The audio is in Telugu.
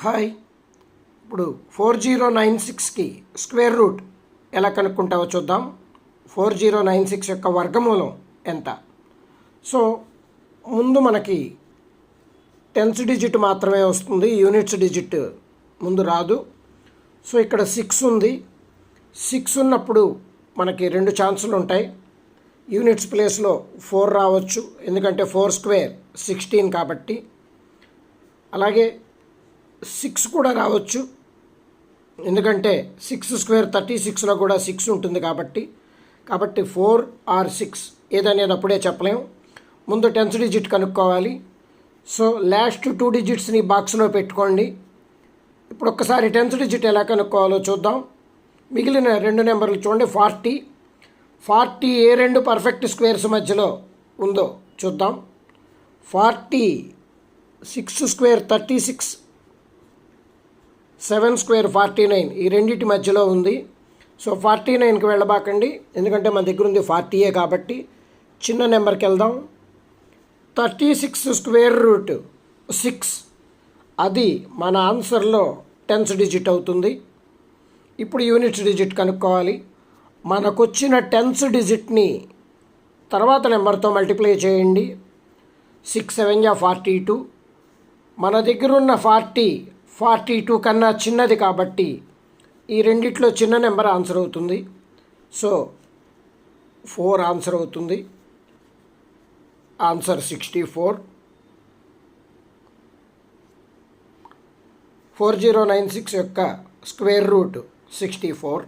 హాయ్. ఇప్పుడు 4096కి స్క్వేర్ రూట్ ఎలా కనుక్కుంటావో చూద్దాం. 4096 యొక్క వర్గమూలం ఎంత? సో ముందు మనకి టెన్స్ డిజిట్ మాత్రమే వస్తుంది, యూనిట్స్ డిజిట్ ముందు రాదు. సో ఇక్కడ 6 ఉంది. 6 ఉన్నప్పుడు మనకి 2 ఛాన్సులు ఉంటాయి. యూనిట్స్ ప్లేస్లో 4 రావచ్చు, ఎందుకంటే 4 స్క్వేర్ 16 కాబట్టి. అలాగే 6 కూడా రావచ్చు, ఎందుకంటే 6 స్క్వేర్ 36లో కూడా 6 ఉంటుంది కాబట్టి 4 ఆర్ 6 ఏదనేది అప్పుడే చెప్పలేము. ముందు టెన్స్ డిజిట్ కనుక్కోవాలి. సో లాస్ట్ 2 డిజిట్స్ని బాక్స్లో పెట్టుకోండి. ఇప్పుడు ఒక్కసారి టెన్స్ డిజిట్ ఎలా కనుక్కోవాలో చూద్దాం. మిగిలిన 2 నెంబర్లు చూడండి. 40 ఏ 2 పర్ఫెక్ట్ స్క్వేర్స్ మధ్యలో ఉందో చూద్దాం. 40 6 స్క్వేర్ 36, 7 స్క్వేర్ 49 ఈ రెండింటి మధ్యలో ఉంది. సో 49కి వెళ్ళబాకండి, ఎందుకంటే మన దగ్గర ఉంది 40 కాబట్టి. చిన్న నెంబర్కి వెళ్దాం. 36 స్క్వేర్ రూట్ 6 అది మన ఆన్సర్లో టెన్స్ డిజిట్ అవుతుంది. ఇప్పుడు యూనిట్స్ డిజిట్ కనుక్కోవాలి. మనకొచ్చిన టెన్స్ డిజిట్ని తర్వాత నెంబర్తో మల్టిప్లై చేయండి. 6 7 42. మన దగ్గర ఉన్న 42 కన్నా చిన్నది కాబట్టి ఈ రెండిట్లో చిన్న నెంబర్ ఆన్సర్ అవుతుంది. సో 4 ఆన్సర్ అవుతుంది. ఆన్సర్ 64. 4096 యొక్క స్క్వేర్ రూట్ 64.